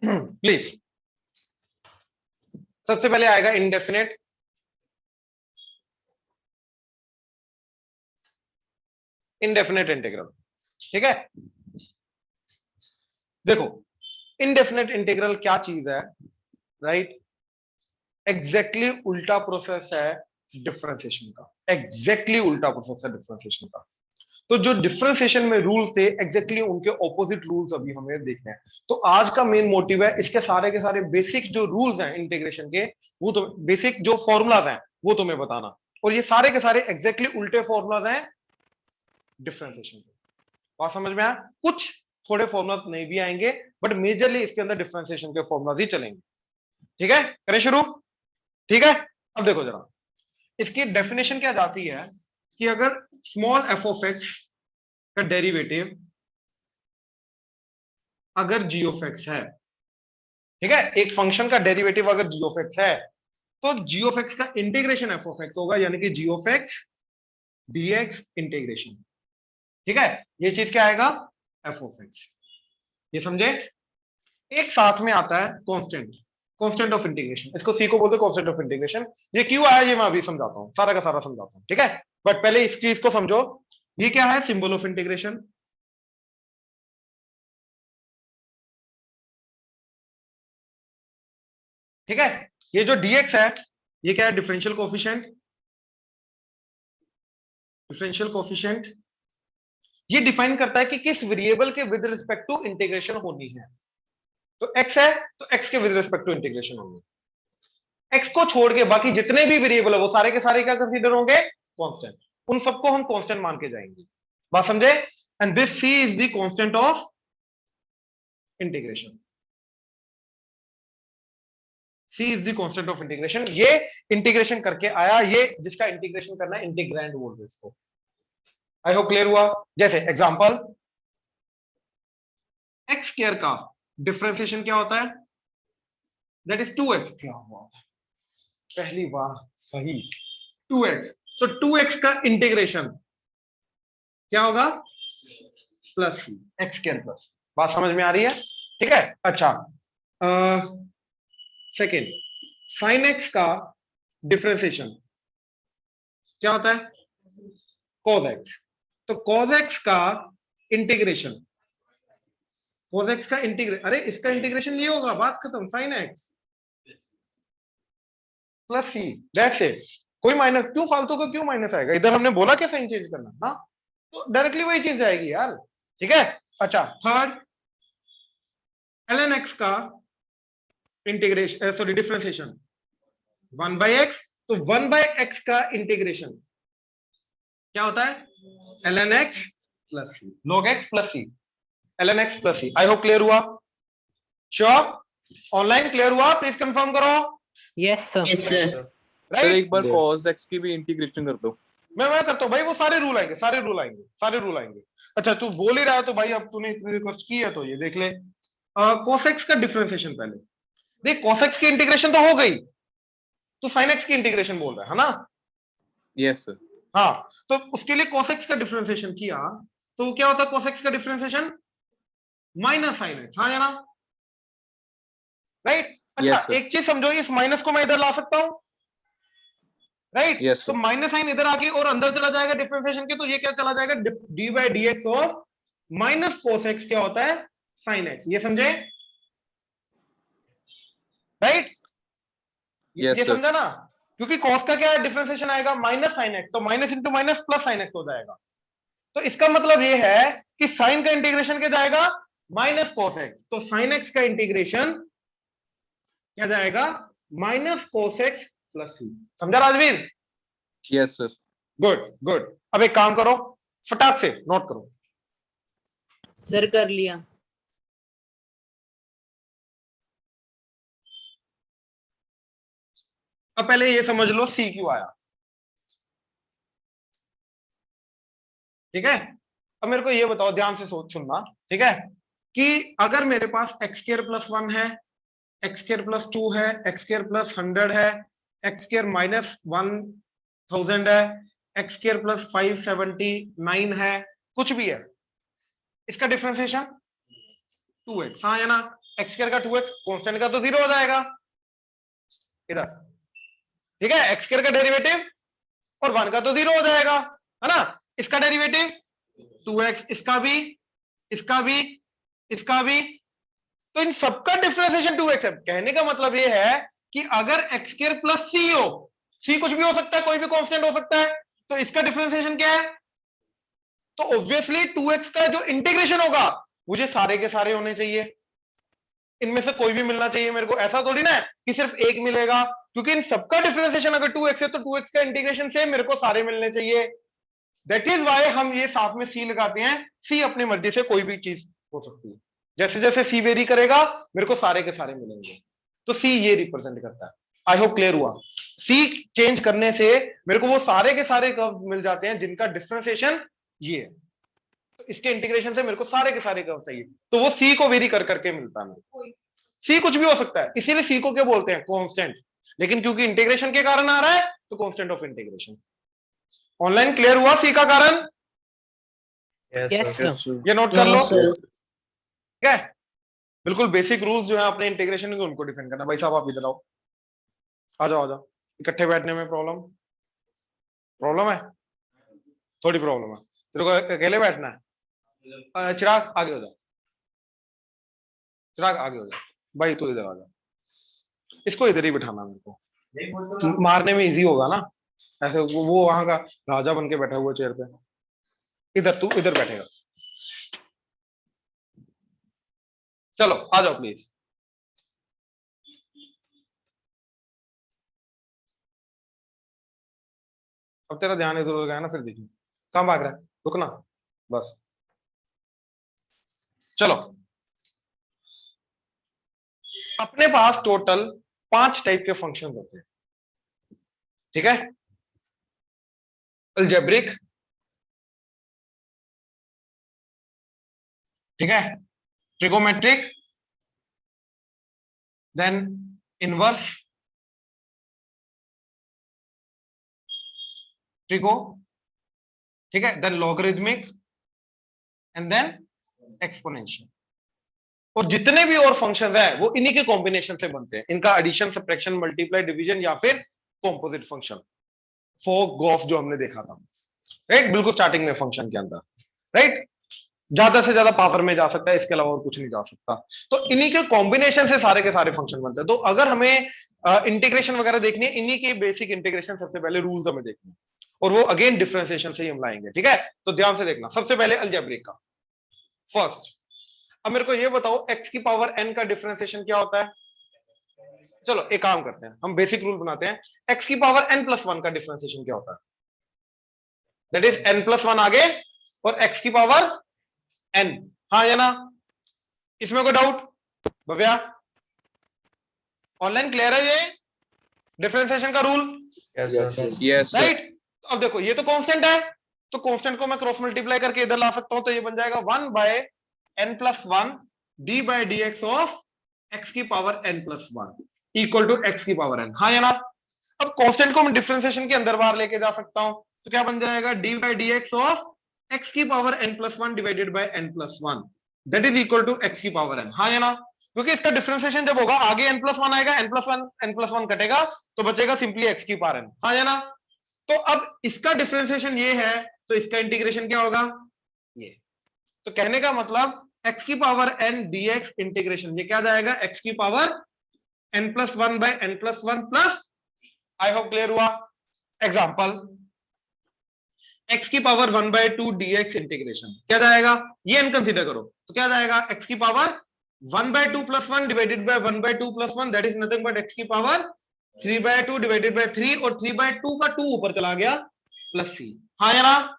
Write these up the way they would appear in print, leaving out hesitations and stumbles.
Please. सबसे पहले आएगा इंडेफिनेट, इंडेफिनेट इंटीग्रल। ठीक है, देखो इंडेफिनेट इंटीग्रल क्या चीज है, राइट? एग्जैक्टली उल्टा प्रोसेस है डिफरेंशिएशन का, एग्जैक्टली उल्टा प्रोसेस है डिफरेंशिएशन का। तो जो डिफरेंशिएशन में रूल्स थे एग्जैक्टली उनके ऑपोजिट रूल्स अभी हमें देखने हैं। तो आज का मेन मोटिव है इसके सारे के सारे बेसिक जो रूल्स हैं इंटीग्रेशन के, वो तो बेसिक जो फॉर्मूलाज हैं वो तुम्हें बताना, और ये सारे के सारे एग्जैक्टली उल्टे फॉर्मूलाज हैं डिफरेंशिएशन के। बात समझ में आया? कुछ थोड़े फॉर्मूलाज नहीं भी आएंगे, बट मेजरली इसके अंदर डिफरेंशिएशन के फॉर्मूलाज ही चलेंगे। ठीक है, करें शुरू? ठीक है, अब देखो जरा इसकी डेफिनेशन क्या जाती है कि अगर स्मॉल एफ ऑफ एक्स का डेरिवेटिव अगर जी ऑफ एक्स है, ठीक है, एक फंक्शन का डेरिवेटिव अगर जी ऑफ एक्स है, तो जी ऑफ एक्स का इंटीग्रेशन एफ ऑफ एक्स होगा, यानी कि जी ऑफ एक्स डीएक्स इंटीग्रेशन। ठीक है, ये चीज क्या आएगा? F of x. ये समझे? एक साथ में आता है कांस्टेंट, कांस्टेंट ऑफ इंटीग्रेशन, इसको सी को बोलते हैं कांस्टेंट ऑफ इंटीग्रेशन। ये क्यों आया ये मैं अभी समझाता हूं, सारा का सारा समझाता हूं। ठीक है, बट पहले इस चीज को समझो, ये क्या है? Symbol of integration. ठीक है, ये जो dx है ये क्या है? Differential coefficient, differential coefficient. ये डिफाइन करता है कि किस वेरिएबल के विद रिस्पेक्ट टू इंटीग्रेशन होनी है। तो x है तो x के विद रिस्पेक्ट टू इंटीग्रेशन होगी, x को छोड़ के बाकी जितने भी वेरिएबल है वो सारे के सारे क्या कंसीडर होंगे? कांस्टेंट। उन सबको हम कांस्टेंट मान के जाएंगे। बात समझे? And this c is the constant of integration. C is the constant of integration. ये इंटीग्रेशन करके आया, ये जिसका इंटीग्रेशन करना है इंटीग्रैंड बोलते हैं इसको। आई होप क्लियर हुआ? जैसे एग्जांपल एक्स स्क्वायर का डिफरेंशिएशन क्या होता है? That is 2x। क्या हुआ? पहली बार सही, 2x। तो 2x का इंटीग्रेशन क्या होगा? Plus C, X square plus. बात समझ में आ रही है? ठीक है, अच्छा सेकेंड, साइन एक्स का डिफरेंशिएशन क्या होता है? cos x। तो cos x का इंटीग्रेशन, cos x का इंटीग्रेशन, अरे इसका इंटीग्रेशन ये होगा, बात खत्म, sin x plus C, that's it. कोई माइनस क्यों? फालतू का क्यों माइनस आएगा? इधर हमने बोला क्या साइन चेंज करना ना, तो डायरेक्टली वही चीज जाएगी यार। ठीक है, अच्छा थर्ड, ln x का इंटीग्रेशन सॉरी डिफरेंशिएशन 1/x। तो 1/x का इंटीग्रेशन क्या होता है? ln x प्लस सी, log x प्लस सी, ln x प्लस सी। आई होप क्लियर हुआ? श्योर? ऑनलाइन क्लियर हुआ? प्लीज कंफर्म करो। Yes sir. सर एक बार cos x की भी इंटीग्रेशन कर दो। मैं करता हूँ भाई, वो सारे रूल आएंगे, सारे रूल आएंगे, सारे रूल आएंगे। अच्छा तू बोल ही रहा है तो भाई, अब तूने इतनी रिक्वेस्ट की है तो ये देख ले। cos x का डिफरेंशिएशन पहले देख, cos x की इंटीग्रेशन तो हो गई, तो sin x की इंटीग्रेशन बोल रहा है ना? Yes sir. हाँ, तो उसके लिए cos x का डिफरेंशिएशन किया तो क्या होता है? cos x का डिफरेंशिएशन माइनस sin x। हाँ या ना? राइट? अच्छा एक चीज समझो, इस माइनस को मैं इधर ला सकता हूं, राइट? तो माइनस साइन इधर आके और अंदर चला जाएगा डिफरेंशिएशन के, तो ये क्या चला जाएगा? D by D X of minus cos x क्या होता है? Sine x. ये समझे? राइट? ये समझा ना? क्योंकि कॉस का क्या है? डिफरेंशिएशन आएगा माइनस साइन एक्स, तो minus into minus plus sine x हो जाएगा। तो इसका मतलब ये है कि साइन का इंटीग्रेशन क्या जाएगा? Minus cos x. तो साइन एक्स का इंटीग्रेशन क्या जाएगा? माइनस कोस एक्स प्लस सी। समझा Rajveer? Yes sir. Good good. अब एक काम करो, फटाक से नोट करो। सर कर लिया। अब पहले ये समझ लो सी क्यों आया। ठीक है, अब मेरे को ये बताओ, ध्यान से सोच सुनना, ठीक है, कि अगर मेरे पास एक्स स्क्वायर प्लस 1 है, एक्स स्क्वायर प्लस 2 है, एक्स स्क्वायर प्लस 100 है, एक्स स्क्वायर माइनस 1000 है, एक्स स्क्वायर प्लस 579 है, कुछ भी है, इसका डिफरेंशिएशन 2x। हाँ या ना? एक्स स्क्वायर का 2x, कांस्टेंट का तो 0 हो जाएगा इधर, ठीक है। एक्स स्क्वायर का डेरिवेटिव और 1 का तो 0 हो जाएगा, है ना। इसका डेरिवेटिव 2x, इसका भी, इसका भी, इसका भी, तो इन सबका डिफरेंशिएशन 2x है। कहने का मतलब ये है कि अगर एक्स स्क्वायर प्लस सी हो, सी कुछ भी हो सकता है, कोई भी कांस्टेंट हो सकता है, तो इसका डिफरेंशिएशन क्या है? तो ऑब्वियसली 2x का जो इंटीग्रेशन होगा मुझे सारे के सारे होने चाहिए, इनमें से कोई भी मिलना चाहिए मेरे को। ऐसा थोड़ी ना है कि सिर्फ एक मिलेगा, क्योंकि इन सबका डिफरेंशिएशन अगर 2x है तो 2x का इंटीग्रेशन से मेरे को सारे मिलने चाहिए। दैट इज वाई हम ये साथ में सी लगाते हैं। सी अपनी मर्जी से कोई भी चीज हो सकती है, जैसे जैसे सी वेरी करेगा मेरे को सारे के सारे मिलेंगे, तो सी ये रिप्रेजेंट करता है। आई होप क्लियर हुआ। सी चेंज करने से मेरे को वो सारे के सारे कर्व मिल जाते हैं जिनका डिफरेंशिएशन ये है, तो इसके इंटीग्रेशन से मेरे को सारे के सारे कर्व चाहिए, तो वो सी को वेरी कर करके मिलता है। सी कुछ भी हो सकता है, इसीलिए सी को क्या बोलते हैं? कांस्टेंट। लेकिन क्योंकि इंटीग्रेशन के कारण आ रहा है तो constant of integration. Online clear हुआ सी का कारण? Yes, sir. ये नोट कर लो, Yes, sir. ठीक है। बिल्कुल बेसिक रूल्स जो है अपने इंटीग्रेशन के, उनको डिफाइन करना। भाई साहब आप इधर आओ, आ जाओ आ जाओ। इकट्ठे बैठने में प्रॉब्लम प्रॉब्लम है, थोड़ी प्रॉब्लम है। तेरे को अकेले बैठना है? चिराग आगे हो जा, चिराग आगे हो जा। भाई तू इधर आ जा, इसको इधर ही बिठाना मेरे को, मारने में इजी होगा ना। ऐसे वो वहां का राजा बन के बैठा हुआ चेयर पे, इधर तू इधर बैठेगा। चलो आ जाओ प्लीज। अब तेरा ध्यान इधर हो गया ना, फिर देखिए कहां भाग रहा है, रुकना बस। चलो, अपने पास टोटल 5 टाइप के फंक्शन होते हैं, ठीक है। अलजेब्रिक, ठीक है, ट्रिगोमेट्रिक, देन इनवर्स, ट्रिगो, ठीक है, then logarithmic and then exponential. और जितने भी और फंक्शन है वो इन्हीं के कॉम्बिनेशन से बनते हैं। इनका एडिशन, सब्ट्रैक्शन, मल्टीप्लाई, डिवीजन या फिर कॉम्पोजिट फंक्शन, फोक गॉफ जो हमने देखा था, राइट, बिल्कुल स्टार्टिंग में फंक्शन के अंदर, राइट। ज्यादा से ज्यादा पावर में जा सकता है, इसके अलावा और कुछ नहीं जा सकता। तो इन्हीं के कॉम्बिनेशन से सारे के सारे फंक्शन बनते हैं। तो अगर हमें इंटीग्रेशन वगैरह देखनी है, इन्हीं के बेसिक इंटीग्रेशन सबसे पहले रूल्स हमें देखने हैं, और वो अगेन डिफरेंशिएशन से ही हम लाएंगे, ठीक है। तो ध्यान से देखना, सबसे पहले अलजेब्रिक का फर्स्ट। अब मेरे को ये बताओ x की पावर n का डिफरेंशिएशन क्या होता है? चलो एक काम करते हैं, हम बेसिक रूल बनाते हैं। x की पावर n+1 का डिफरेंशिएशन क्या होता है? दैट इज n+1 आगे और x की पावर n, हाँ या ना? इसमें कोई डाउट? भव्या ऑनलाइन क्लियर है ये डिफरेंशिएशन का रूल? Yes, sir. राइट। अब देखो ये तो कांस्टेंट है, तो कांस्टेंट को मैं क्रॉस मल्टीप्लाई करके इधर ला सकता हूं, तो ये बन जाएगा 1/n+1 d/dx ऑफ x की power n+1 equal to x की पावर n, हाँ या ना? अब कांस्टेंट को मैं डिफरेंशिएशन के अंदर बाहर लेके जा सकता हूं, तो क्या बन जाएगा? d/dx ऑफ x की power n+1 divided by n+1 that is equal to x की पावर n, हाँ या ना? क्योंकि इसका डिफरेंशिएशन जब होगा आगे n+1 आएगा, n+1 कटेगा तो बचेगा सिंपली x की पावर n, हाँ या ना? तो अब इसका डिफरेंशिएशन ये है, तो इसका इंटीग्रेशन क्या होगा? ये। तो कहने का मतलब x की पावर n dx इंटीग्रेशन ये क्या जाएगा? x की power n+1 by n+1 plus, I hope clear हुआ। एग्जांपल x की पावर 1/2 dx इंटीग्रेशन क्या जाएगा? ये n कंसीडर करो, तो क्या जाएगा? x की power 1/2 + 1 divided bye 1/2 + 1 that is nothing but x की पावर 3/2 डिवाइडेड बाय 3, और 3/2 का 2 ऊपर चला गया प्लस c, हाँ या ना?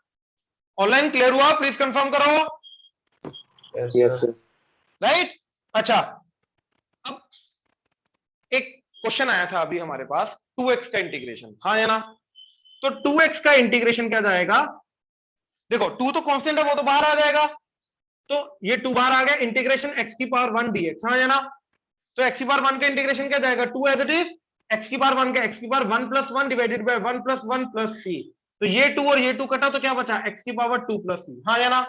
ऑनलाइन क्लियर हुआ? प्लीज कंफर्म करो। Yes, sir. राइट। अच्छा, अब एक क्वेश्चन आया था अभी हमारे पास 2x का इंटीग्रेशन, हाँ या ना? तो 2x का इंटीग्रेशन क्या जाएगा? देखो 2 तो कांस्टेंट है, वो तो बाहर आ जाएगा, तो ये 2 बाहर आ गया। इंटीग्रेशन x की पावर 1 dx, हाँ या ना? तो x की पावर 1 का इंटीग्रेशन क्या जाएगा? 2 एज इट इज x की पावर 1 का x की power 1 + 1 divided bye 1 + 1 plus c, तो ये 2 और ये 2 कटा तो क्या बचा? x की पावर 2 + c, हाँ या ना?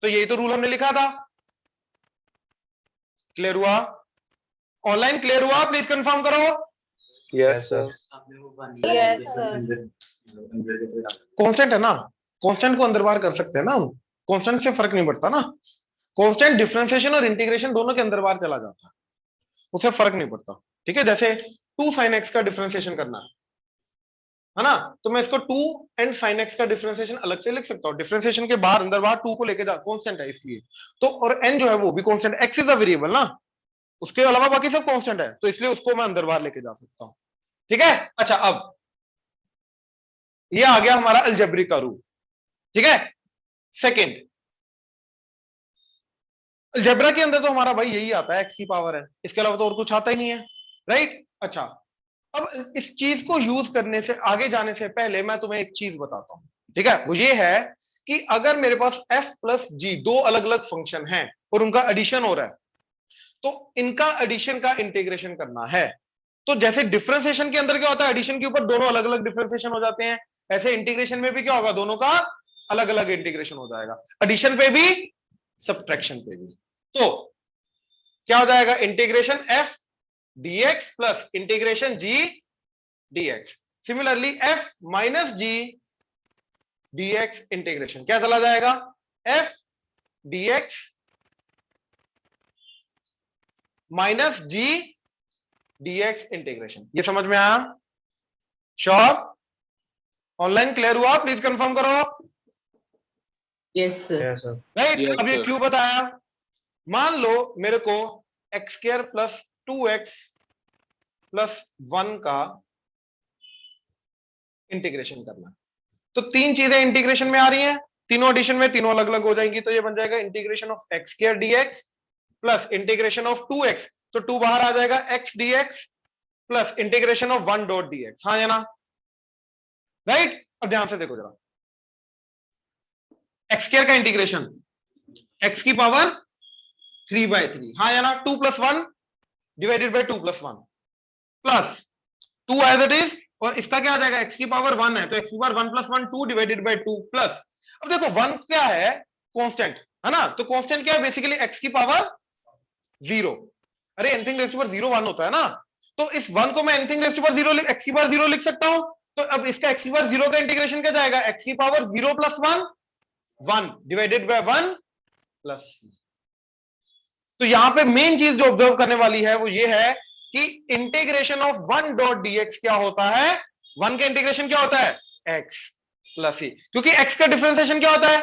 तो यही तो रूल हमने लिखा था। क्लियर हुआ? ऑनलाइन क्लियर हुआ? प्लीज कंफर्म करो। Yes, sir. Yes, sir. Constant है ना, कांस्टेंट को अंदर बाहर कर सकते हैं ना हम, कांस्टेंट से फर्क नहीं पड़ता ना। कांस्टेंट डिफरेंशिएशन और इंटीग्रेशन दोनों के अंदर बाहर चला जाता है, उससे फर्क नहीं पड़ता। ठीक है, जैसे 2 sin x का डिफरेंशिएशन करना है ना, तो मैं इसको 2 and sin x का डिफरेंशिएशन अलग से लिख सकता हूं। डिफरेंशिएशन के बाहर अंदर बाहर 2 को लेके जा, कांस्टेंट है इसलिए तो, और n जो है वो भी constant, x is a variable ना, उसके अलावा बाकी सब कांस्टेंट है, तो इसलिए उसको मैं अंदर बाहर लेके जा सकता हूं। ठीक है, अच्छा अब ये आ गया हमारा अलजेब्रिक का रूल। ठीक है, सेकंड, अलजेब्रा के अंदर तो हमारा भाई यही आता है, x की पावर है, इसके अलावा तो और कुछ आता ही नहीं है, राइट। अच्छा, अब इस चीज को यूज करने से आगे जाने से पहले मैं तुम्हें एक चीज बताता हूं। ठीक है, वो ये है कि अगर मेरे पास f प्लस g दो अलग अलग फंक्शन हैं और उनका एडिशन हो रहा है, तो इनका एडिशन का इंटीग्रेशन करना है। तो जैसे डिफरेंशिएशन के अंदर क्या होता है, एडिशन के ऊपर दोनों अलग अलग डिफरेंशिएशन हो जाते हैं, ऐसे इंटीग्रेशन में भी क्या होगा, दोनों का अलग अलग इंटीग्रेशन हो जाएगा, एडिशन पे भी सब्ट्रैक्शन पे भी। तो क्या हो जाएगा, integration f dx plus integration g dx। Similarly f minus g dx integration क्या चला जाएगा, f dx minus g dx integration. ये समझ में आया? श्योर? ऑनलाइन क्लियर हुआ? प्लीज कंफर्म करो। Yes, sir. Yes, sir. Right, Yes, अब ये sir. क्यों बताया, मान लो मेरे को x square plus 2x plus 1 का इंटीग्रेशन करना है, तो तीन चीजें इंटीग्रेशन में आ रही हैं, तीनों एडिशन में तीनों अलग अलग हो जाएंगी, तो ये बन जाएगा integration of X square DX plus integration of 2x, तो 2 बाहर आ जाएगा, x dx plus integration of 1 dot dx। हाँ या ना, राइट। अब ध्यान से देखो जरा, एक्स स्क्वायर का इंटीग्रेशन x की पावर 3/3, हाँ या ना, 2 plus 1 divided by 2 plus 1 plus 2 as it is, और इसका क्या आ जाएगा, x की पावर 1 है तो x की power 1 plus 1 2 divided by 2 plus, अब देखो 1 क्या है, कांस्टेंट है ना, तो कांस्टेंट क्या है, बेसिकली x की पावर 0। अरे एनीथिंग रेज़ टू पावर 0 1 होता है ना, तो इस 1 को मैं anything raise to power 0 x की पावर 0 लिख सकता हूं, तो अब इसका x की पावर 0 का इंटीग्रेशन क्या जाएगा, x की पावर 0 प्लस 1 1 डिवाइडेड बाय 1 प्लस। तो यहां पे मेन चीज जो ऑब्जर्व करने वाली है वो ये है कि इंटीग्रेशन ऑफ 1 डॉट dx क्या होता है, 1 का इंटीग्रेशन क्या होता है, x प्लस c, क्योंकि x का डिफरेंशिएशन क्या होता है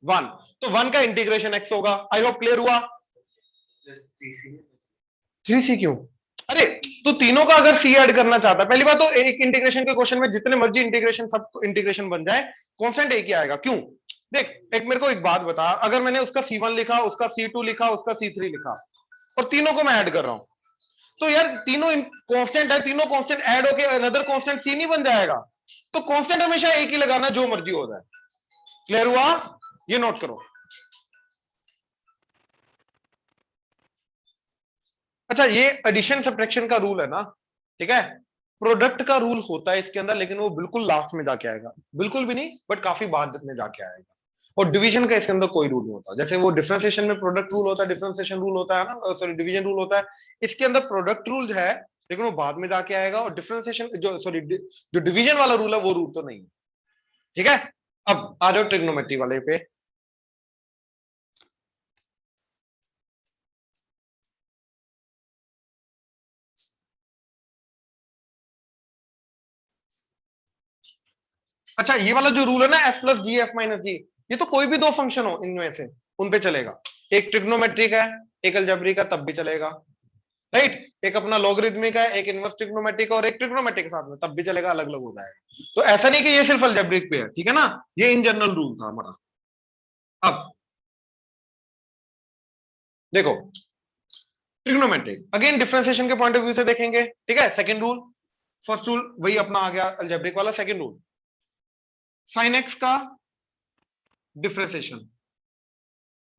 1, तो 1 का इंटीग्रेशन x होगा। आई होप क्लियर हुआ। 3c क्यों, अरे तो तीनों का अगर c ऐड करना चाहता है, पहली बात तो एक इंटीग्रेशन के क्वेश्चन में जितने मर्जी इंटीग्रेशन सब इंटीग्रेशन बन जाए, कांस्टेंट एक ही आएगा। क्यों, देख एक मेरे को एक बात बता, अगर मैंने उसका c1 लिखा, उसका c2 लिखा, उसका c3 लिखा और तीनों को मैं ऐड कर रहा हूं, तो यार तीनों कांस्टेंट है, तीनों कांस्टेंट ऐड होके अनदर कांस्टेंट c नहीं बन जाएगा, तो कांस्टेंट हमेशा एक ही लगाना, जो मर्जी हो जाए। क्लियर हुआ, ये नोट करो। अच्छा, ये एडिशन सब्ट्रैक्शन का रूल है ना, ठीक है, प्रोडक्ट का रूल होता है इसके अंदर, लेकिन वो बिल्कुल लास्ट में जाके आएगा, बिल्कुल भी नहीं बट काफी बाद में जाके आएगा, और डिवीजन का इसके अंदर कोई रूल नहीं होता। जैसे वो डिफरेंशिएशन में प्रोडक्ट रूल होता है, डिफरेंशिएशन रूल होता है ना, सॉरी डिवीजन रूल होता है, इसके अंदर प्रोडक्ट रूल है लेकिन वो बाद में जाके आएगा, और डिफरेंशिएशन जो सॉरी जो डिवीजन वाला रूल है वो रूल तो नहीं है। ठीक है, अब आ जाओ ट्रिग्नोमेट्री वाले पे। अच्छा, ये वाला जो रूल है ना f प्लस जी एफ माइनस जी, ये तो कोई भी दो फंक्शन हो इनमें से उन पे चलेगा, एक ट्रिग्नोमेट्रिक है एक अलजेब्रिक का तब भी चलेगा, राइट, एक अपना लॉगरिथमिक है, एक इनवर्स ट्रिग्नोमेट्रिक और एक ट्रिग्नोमेट्रिक के साथ में, तब भी चलेगा, अलग अलग हो जाएगा। तो ऐसा नहीं कि ये सिर्फ अलजेब्रिक पे है, ठीक है ना, ये इन जनरल रूल था हमारा। अब देखो ट्रिग्नोमेट्रिक अगेन डिफरेंशिएशन के पॉइंट ऑफ व्यू से देखेंगे, ठीक है, सेकंड रूल, फर्स्ट रूल वही अपना आ गया अलजेब्रिक वाला, सेकंड रूल sin x का डिफरेंशिएशन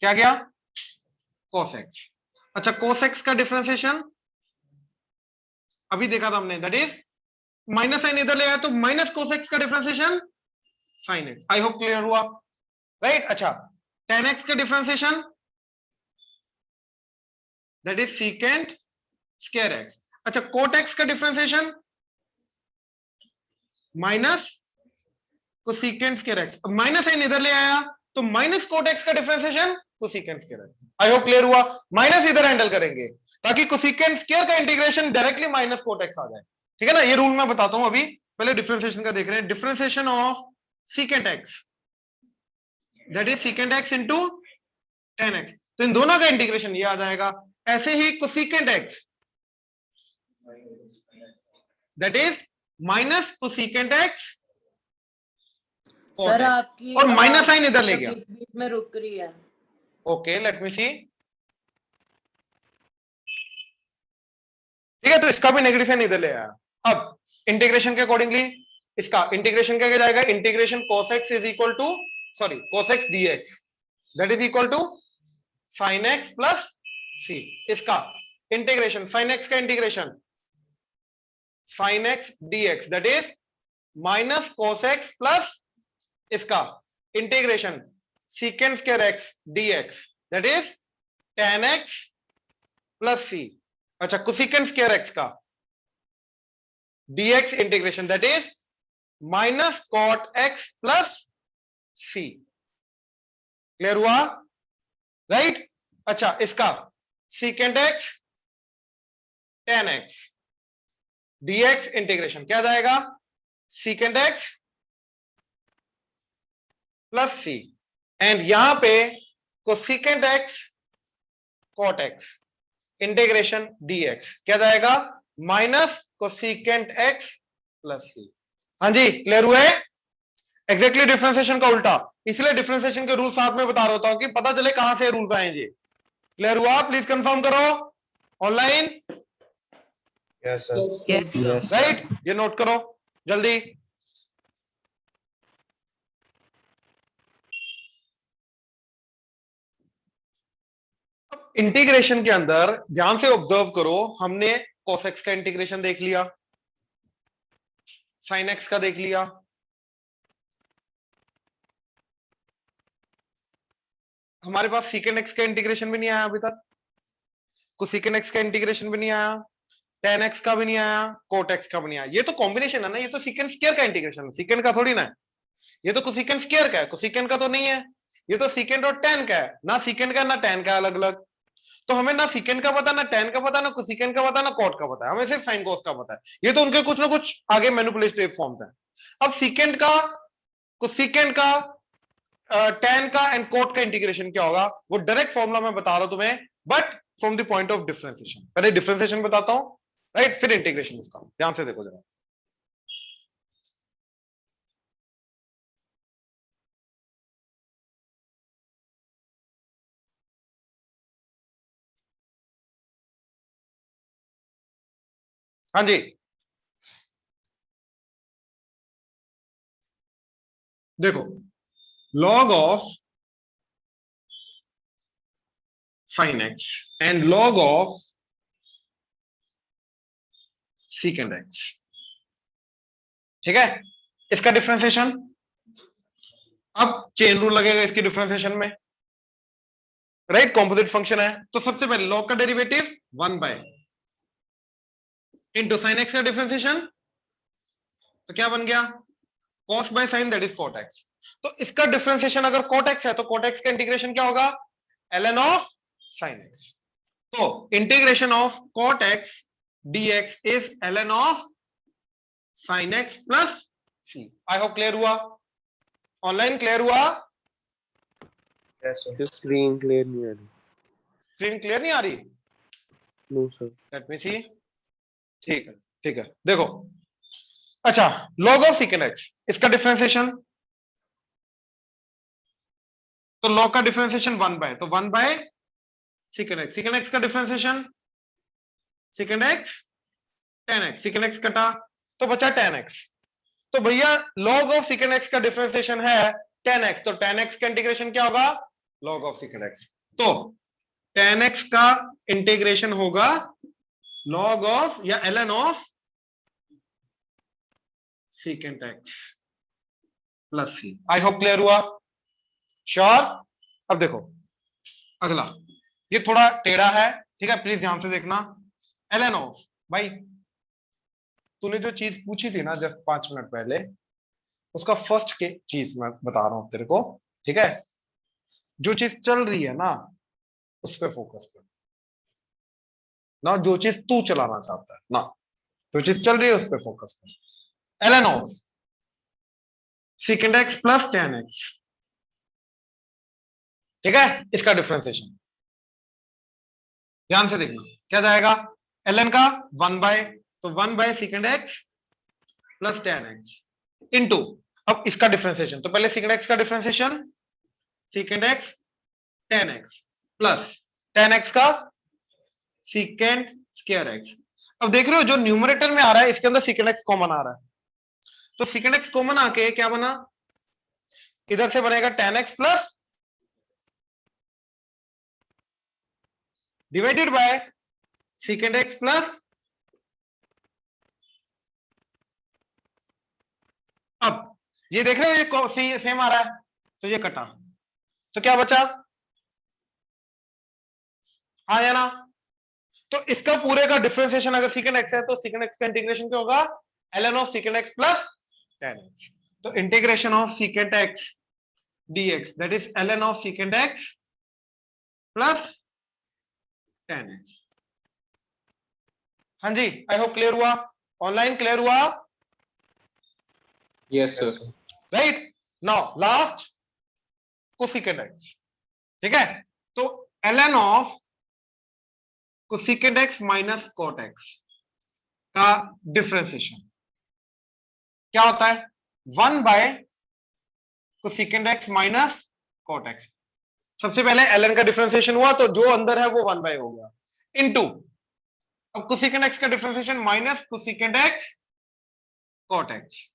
क्या गया, cos x। अच्छा, cos x का डिफरेंशिएशन अभी देखा था हमने, दैट इज माइनस साइन इधर ले आया तो माइनस cos x का differentiation sin x। I hope clear हुआ, राइट। अच्छा, tan x का differentiation that is secant square x. अच्छा, कोट एक्स का differentiation minus cosecant square x, minus sign इधर ले आया तो माइनस कोट एक्स का differentiation cosecant square x. I hope clear हुआ। माइनस इधर हैंडल करेंगे ताकि कोसेकेंट स्क्वायर का integration directly minus cot x आ जाए। ठीक है ना, ये रूल मैं बताता हूं अभी, पहले डिफरेंशिएशन का देख रहे हैं। Differentiation of secant x that is secant x into tan x, तो इन दोनों का इंटीग्रेशन ये आ जाएगा। ऐसे ही cosecant x that is minus cosecant x sir आपकी और माइनस साइन इधर ले गया, बीच में रुक रही है। Okay let me see. ठीक है, तो इसका भी नेगेटिव साइन इधर ले आया। अब इंटीग्रेशन के अकॉर्डिंगली इसका इंटीग्रेशन क्या जाएगा, integration cos x is equal to sorry cos x dx that is equal to sin x plus c। इसका इंटीग्रेशन sin x का integration sin x dx that is minus cos x plus इसका integration secant square x dx that is tan x plus c। अच्छा, cosecant square x का dx integration that is minus cot x plus c। Clear हुआ, right? अच्छा, इसका secant x tan x dx integration क्या जाएगा, secant x plus c, and यहां पे cosecant x cot x integration dx क्या जाएगा, minus cosecant x plus c। हाँ जी, क्लियर हुए? एग्जैक्टली डिफरेंशिएशन का उल्टा, इसलिए डिफरेंशिएशन के रूल साथ में बता रहा होता हूं कि पता चले कहां से रूल्स आए जी। क्लियर हुआ? प्लीज कंफर्म करो online. Yes, sir. Yes. Right, ये नोट करो जल्दी। इंटीग्रेशन के अंदर ध्यान से ऑब्जर्व करो, हमने cos x का इंटीग्रेशन देख लिया, sin x का देख लिया, हमारे पास secant x का इंटीग्रेशन भी नहीं आया अभी तक, cosecant x का इंटीग्रेशन भी नहीं आया, tan x का भी नहीं आया, cot x का भी नहीं आया। ये तो कॉम्बिनेशन है ना, ये तो secant स्क्वायर का इंटीग्रेशन है, secant का थोड़ी ना है। ये तो cosecant स्क्वायर का है, cosecant का तो नहीं है। ये तो secant और tan का है, ना secant का ना tan का अलग अलग। तो हमें ना secant का पता, ना tan का पता, ना cosecant का पता, ना cot का पता है, हमें सिर्फ sin cos का पता है। ये तो उनके कुछ ना कुछ आगे मैनिपुलेटिव फॉर्म्स हैं। अब secant का, cosecant का, tan का एंड cot का इंटीग्रेशन क्या होगा, वो डायरेक्ट फॉर्मूला मैं बता रहा हूं तुम्हें, but from the point of differentiation. पहले डिफरेंशिएशन बताता हूं, राइट, फिर इंटीग्रेशन इसका। ध्यान से देखो जरा। हाँ जी, देखो, log of sin x and log of secant x, ठीक है, इसका डिफरेंशिएशन। अब चेन रूल लगेगा इसकी डिफरेंशिएशन में, राइट, कॉम्पोजिट फंक्शन है, तो सबसे पहले log का derivative 1 by into sin x का डिफरेंशिएशन, तो क्या बन गया, cos by sin that is cot x। तो इसका डिफरेंशिएशन अगर cot x है तो cot x का इंटीग्रेशन क्या होगा, ln ऑफ sin x। तो integration of cot x dx is ln of sin x plus c। I hope clear हुआ, ऑनलाइन क्लियर हुआ? Yes, sir. स्क्रीन क्लियर नहीं आ रही। स्क्रीन क्लियर नहीं आ रही? No sir. Let me see. ठीक है, ठीक है, देखो, अच्छा, log ऑफ secant x, इसका डिफरेंशिएशन, तो log का डिफरेंशिएशन 1 बाय, तो 1 by secant x, secant x का differentiation secant x tan x, secant x कटा तो बचा tan x। तो भैया log ऑफ secant x का डिफरेंशिएशन है tan x, तो tan x का इंटीग्रेशन क्या होगा, log ऑफ secant x। तो tan x का इंटीग्रेशन होगा log ऑफ या ln of secant x plus c। I hope clear हुआ, श्योर? अब देखो अगला, ये थोड़ा टेढ़ा है, ठीक है, प्लीज ध्यान से देखना। ln ऑफ, भाई तूने जो चीज पूछी थी ना जस्ट 5 मिनट पहले, उसका फर्स्ट के चीज मैं बता रहा हूं तेरे को, ठीक है? जो चीज चल रही है ना उस पर फोकस कर, ना जो चीज तू चलाना चाहता है, ना जो चीज चल रही है उस पर फोकस कर। ln of secant x plus tan x, ठीक है? इसका डिफरेंशिएशन ध्यान से देखना क्या जाएगा, ln का 1 बाय, तो 1 by secant x plus tan x into, अब इसका डिफरेंशिएशन, तो पहले secant x का differentiation secant x tan x plus tan x का secant स्क्वायर x। अब देख रहे हो जो न्यूमरेटर में आ रहा है इसके अंदर secant x कॉमन आ रहा है, तो secant x कॉमन आके क्या बना, इधर से बनेगा tan x plus divided by secant x plus, अब ये देख रहे हो ये सेम आ रहा है, तो ये कटा, तो क्या बचा, आया ना? तो इसका पूरे का डिफरेंशिएशन अगर secant x है तो secant x का इंटीग्रेशन क्या होगा, ln of secant x plus tan x, तो integration of secant x dx that is ln of secant x plus tan x। हाँ जी, आई होप क्लियर हुआ, ऑनलाइन क्लियर हुआ, Yes, sir. Yes, sir. Right? Now last cosecant x, ठीक है? तो ln of cosecant x minus cot x का differentiation क्या होता है, 1 by cosecant x minus cot x। सबसे पहले ln का डिफरेंशिएशन हुआ तो जो अंदर है वो 1 बाय हो गया, इनटू अब cosecant x का differentiation minus cosecant x cot x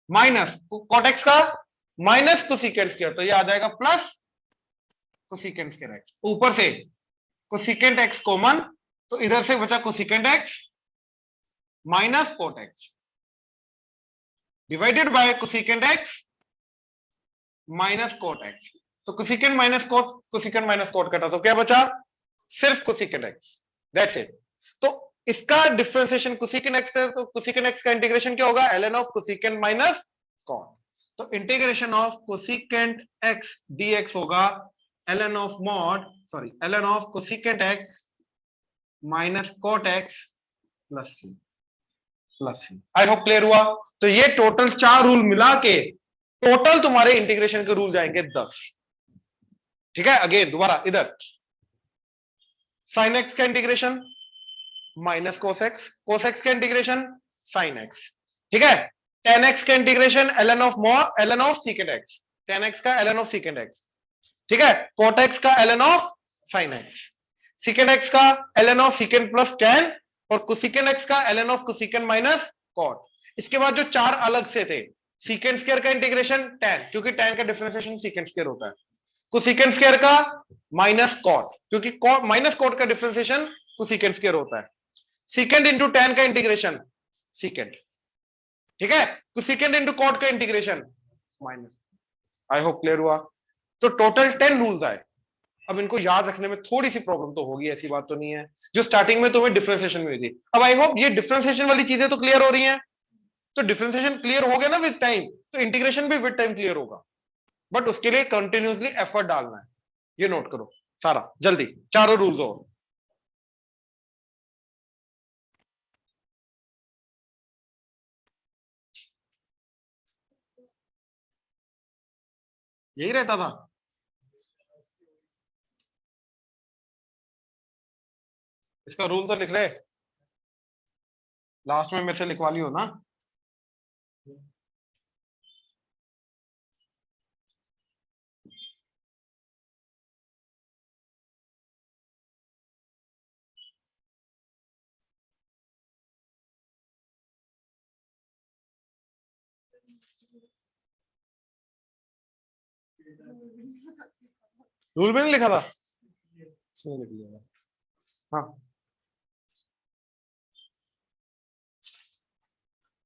minus cot x का माइनस cosecant स्क्वायर, तो ये आ जाएगा प्लस cosecant स्क्वायर x, ऊपर से cosecant x कॉमन, तो इधर से बचा cosecant x minus cot x divided by cosecant x minus cot x, तो cosecant माइनस cot कटा, तो क्या बचा, सिर्फ cosecant x, दैट्स इट। तो इसका डिफरेंशिएशन cosecant x है, तो cosecant x का इंटीग्रेशन क्या होगा, ln of cosecant minus cot, तो integration of cosecant x dx होगा ln of ln of cosecant x minus cot x plus c। I hope clear हुआ। तो ये टोटल 4 रूल मिला के टोटल तुम्हारे इंटीग्रेशन के रूल जाएंगे 10, ठीक है? अगेन दोबारा इधर sin x का इंटीग्रेशन माइनस cos x का इंटीग्रेशन sin x, ठीक है? tan x का integration ln of secant x, tan x का ln ऑफ secant x, ठीक है? cot x का ln of sin x, secant x का ln of secant plus tan, और cosecant x का ln of cosecant minus cot। इसके बाद जो 4 अलग से थे, secant स्क्वायर का इंटीग्रेशन tan, क्योंकि tan का डिफरेंशिएशन secant स्क्वायर होता है, cosecant स्क्वायर का माइनस cot, क्योंकि माइनस cot का डिफरेंशिएशन cosecant स्क्वायर होता है, secant इंटू tan का इंटीग्रेशन secant, ठीक है? cosecant इंटू cot का इंटीग्रेशन माइनस। आई होप क्लियर हुआ। तो टोटल 10 रूल्स आए। अब इनको याद रखने में थोड़ी सी प्रॉब्लम तो होगी, ऐसी बात तो नहीं है, जो स्टार्टिंग में तुम्हें डिफरेंशिएशन में हुई थी। अब आई होप ये डिफरेंशिएशन वाली चीजें तो क्लियर हो रही हैं, तो डिफरेंशिएशन क्लियर हो गया ना विद टाइम, तो इंटीग्रेशन भी विद टाइम क्लियर होगा, बट उसके लिए कंटिन्यूसली एफर्ट डालना है। ये नोट करो सारा जल्दी, चारों रूल्स और यही रहता था। इसका रूल तो लिख रहे, लास्ट में मेरे से लिखवा लियो ना। रूल में नहीं लिखा था, इसमें लिख लिया था। हाँ,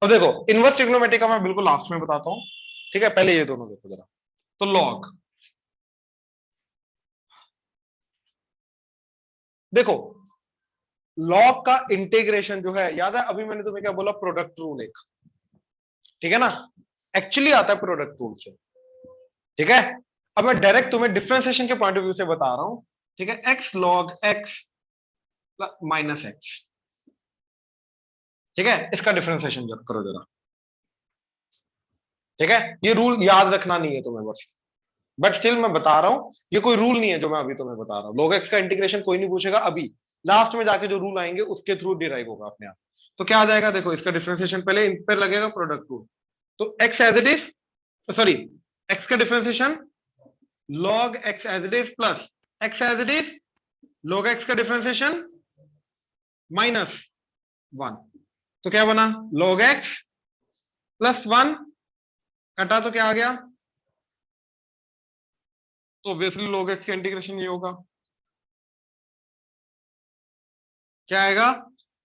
अब देखो इनवर्स ट्रिग्नोमेट्री का मैं बिल्कुल लास्ट में बताता हूं, ठीक है? पहले ये दोनों देखो जरा। तो लॉग देखो, लॉग का इंटीग्रेशन जो है, याद है अभी मैंने तुम्हें क्या बोला, प्रोडक्ट रूल एक, ठीक है ना, एक्चुअली आता है प्रोडक्ट रूल से, ठीक है। अब मैं डायरेक्ट तुम्हें डिफरेंशिएशन के पॉइंट ऑफ व्यू से बता रहा हूं, ठीक है, x log x minus x, ठीक है, इसका डिफरेंशिएशन करो जरा, ठीक है। ये रूल याद रखना नहीं है तुम्हें बस, बट स्टिल मैं बता रहा हूं, ये कोई रूल नहीं है जो मैं अभी तुम्हें बता रहा हूं। log x का इंटीग्रेशन कोई नहीं पूछेगा, अभी लास्ट में जाके जो रूल आएंगे उसके थ्रू डिराइव होगा अपने आप। तो क्या आ जाएगा, देखो इसका डिफरेंशिएशन पहले इन पर लगेगा प्रोडक्ट रूल, तो x as it is, sorry x का differentiation log x as it is plus x as it is log x का डिफरेंशिएशन माइनस 1, तो क्या बना log x प्लस 1 कटा तो क्या आ गया, तो ऑब्वियसली log x का इंटीग्रेशन ये होगा, क्या आएगा,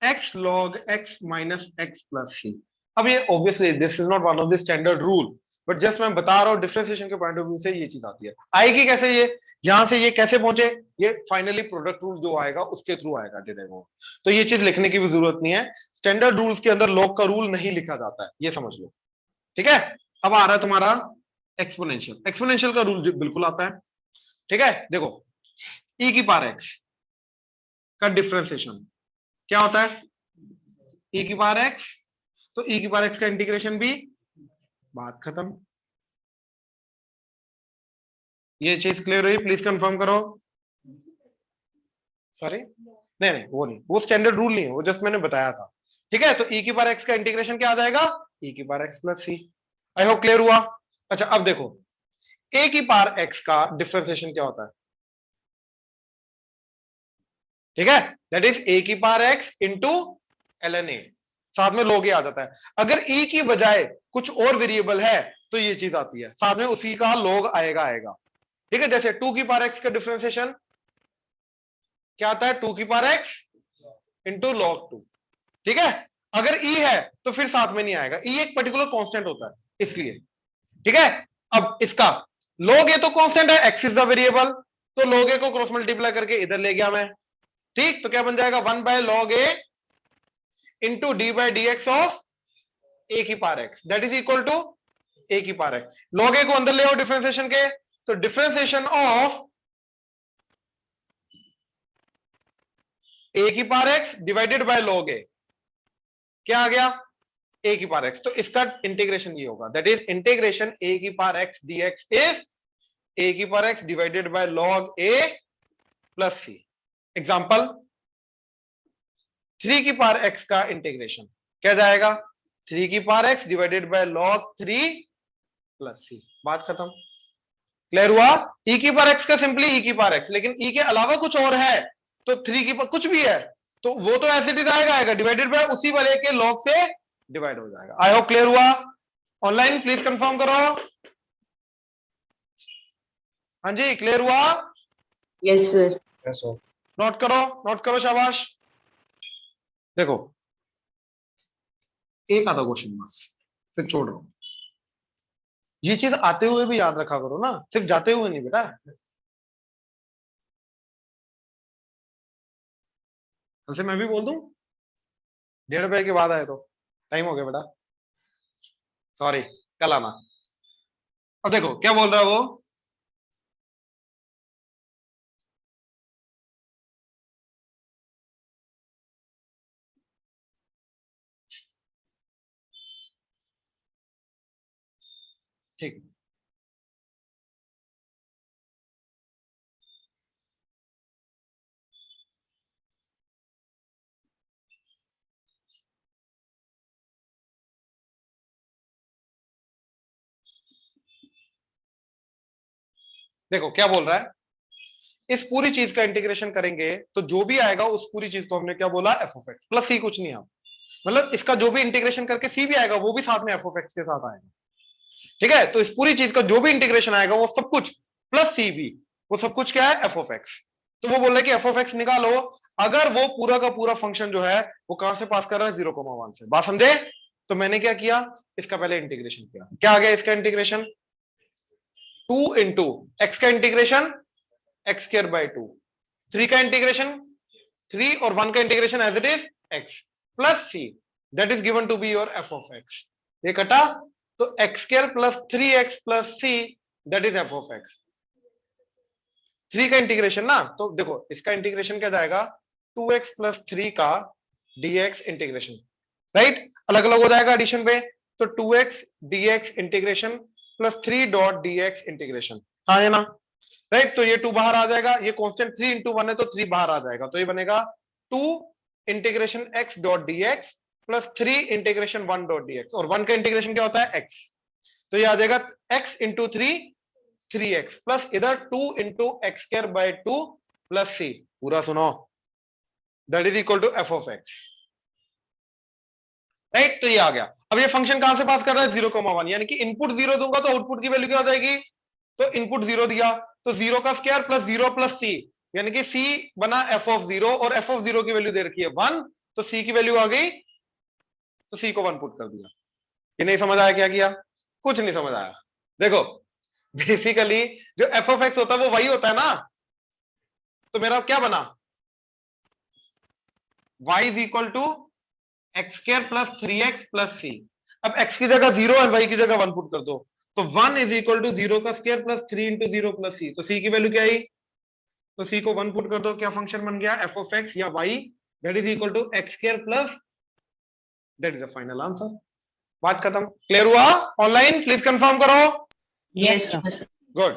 x log x minus x plus c। अब ये obviously this is not one of the standard rule, but just मैं बता रहा हूं डिफरेंशिएशन के पॉइंट ऑफ व्यू से ये चीज आती है। आएगी कैसे, ये यहां से ये कैसे पहुंचे, ये फाइनली प्रोडक्ट रूल जो आएगा उसके थ्रू आएगा डिराइव होगा, तो ये चीज लिखने की भी जरूरत नहीं है, स्टैंडर्ड रूल्स के अंदर log का रूल नहीं लिखा जाता है, ये समझ लो, ठीक है। अब आ रहा है तुम्हारा एक्सपोनेंशियल, एक्सपोनेंशियल का रूल बिल्कुल आता है, ठीक है। देखो e की पावर x का डिफरेंशिएशन क्या होता है, e की पावर x, तो e की पावर x का इंटीग्रेशन भी, बात खत्म। ये चीज क्लियर हुई, प्लीज कंफर्म करो। सॉरी नहीं नहीं वो नहीं, वो स्टैंडर्ड रूल नहीं है, वो जस्ट मैंने बताया था, ठीक है। तो e की पावर x का इंटीग्रेशन क्या आ जाएगा, e की power x plus c। I hope clear हुआ। अच्छा अब देखो a की पावर x का डिफरेंशिएशन क्या होता है, ठीक है, दैट इज a की power x into ln a, साथ में log a आ जाता है। अगर e की बजाय कुछ और वेरिएबल है तो ये चीज आती है, साथ में उसी का log आएगा, ठीक है। जैसे 2 की पावर x का डिफरेंशिएशन क्या आता है, 2 की पावर x इंटू log 2, ठीक है। अगर e है तो फिर साथ में नहीं आएगा, e एक पर्टिकुलर कांस्टेंट होता है इसलिए, ठीक है। अब इसका log a तो कांस्टेंट है, x इज द वेरिएबल, तो log a को क्रॉस मल्टीप्लाई करके इधर ले गया मैं, ठीक, तो क्या बन जाएगा 1 by log a into D by D X of a की power x, that is equal to a की पावर x। log a को अंदर ले आओ डिफरेंशिएशन के, तो डिफरेंशिएशन ऑफ a की power x divided by log a क्या आ गया, a की पावर x, तो इसका इंटीग्रेशन ये होगा, दैट इज इंटीग्रेशन a की power x dx is a की power x divided by log a plus c। Example 3 की पावर x का इंटीग्रेशन क्या जाएगा, 3 की power x divided by log 3 plus c, बात खत्म। क्लियर हुआ, e की पावर x का सिंपली e की पावर x, लेकिन e के अलावा कुछ और है तो 3 की कुछ भी है तो वो तो ऐसे ही आएगा डिवाइडेड बाय उसी वाले के log से डिवाइड हो जाएगा। आई होप क्लियर हुआ। ऑनलाइन प्लीज कंफर्म करो, हाँ जी क्लियर हुआ, Yes, sir. Yes, sir. Note करो शाबाश। देखो एक आधा क्वेश्चन बस, फिर छोड़ रहा हूं, ये चीज आते हुए भी याद रखा करो ना, सिर्फ जाते हुए नहीं बेटा। कल से मैं भी बोल दूं 1:30 बजे के बाद आए तो टाइम हो गया बेटा, सॉरी कल आना। अब देखो क्या बोल रहा है वो, ठीक, देखो क्या बोल रहा है, इस पूरी चीज का इंटीग्रेशन करेंगे तो जो भी आएगा उस पूरी चीज को हमने क्या बोला, एफ ऑफ एक्स प्लस सी, कुछ नहीं है, मतलब इसका जो भी इंटीग्रेशन करके सी भी आएगा वो भी साथ में एफ ऑफ एक्स के साथ आएगा, ठीक है। तो इस पूरी चीज का जो भी इंटीग्रेशन आएगा वो सब कुछ प्लस सी भी, वो सब कुछ क्या है, एफ ऑफ एक्स। तो वो बोल रहा है कि एफ ऑफ एक्स निकालो, अगर वो पूरा का पूरा फंक्शन जो है वो कहां से पास कर रहा है, 0,1 से, बात समझे। तो मैंने क्या किया, इसका पहले इंटीग्रेशन किया, क्या आ गया इसका इंटीग्रेशन, 2 इंटू एक्स का इंटीग्रेशन एक्स स्क्वायर बाय 2, 3 का इंटीग्रेशन 3 और 1 का integration as it is x plus c that is given to be your f of x। ये कटा तो x स्क्वायर plus 3x plus c that is f of x। 3 का integration ना, तो देखो इसका इंटीग्रेशन क्या जाएगा 2x प्लस 3 का dx इंटीग्रेशन, राइट, अलग अलग हो जाएगा एडिशन पे, तो 2x dx integration plus 3 dot dx integration, हाँ है ना, राइट। तो ये 2 बाहर आ जाएगा, ये कांस्टेंट 3 इंटू 1 है तो 3 बाहर आ जाएगा, तो ये बनेगा 2 integration x dot dx plus 3 integration 1 dot dx, और 1 का इंटीग्रेशन क्या होता है x, तो ये आ जाएगा x इंटू 3 3x प्लस इधर 2 into X square by 2 plus c, पूरा सुनो, that is equal to f of x, right. तो ये आ गया। अब ये फंक्शन कहां से पास कर रहा है 0,1, यानी कि इनपुट 0 दूंगा तो आउटपुट की वैल्यू क्या हो जाएगी, तो इनपुट 0 दिया तो 0 का स्क्वायर प्लस 0 प्लस c, यानी कि c बना f ऑफ 0 और f ऑफ 0 की वैल्यू दे रखी है 1, तो c की वैल्यू आ गई, तो c को 1 पुट कर दिया। ये नहीं समझ आया क्या किया, कुछ नहीं समझ आया। देखो बेसिकली जो f ऑफ x होता है वो वही होता है ना, तो मेरा क्या बना y is equal to X square plus 3x plus c। अब x की जगह 0 और y की जगह 1 पुट कर दो, तो 1 इज इक्वल टू 0 का square plus 3 into 0 plus c, तो c की वैल्यू क्या आई, तो c को 1 पुट कर दो, क्या फंक्शन बन गया f ऑफ x या y that is equal to X square plus, that is the final answer. बात खत्म, क्लियर हुआ? ऑनलाइन प्लीज कंफर्म करो। Yes, sir. गुड।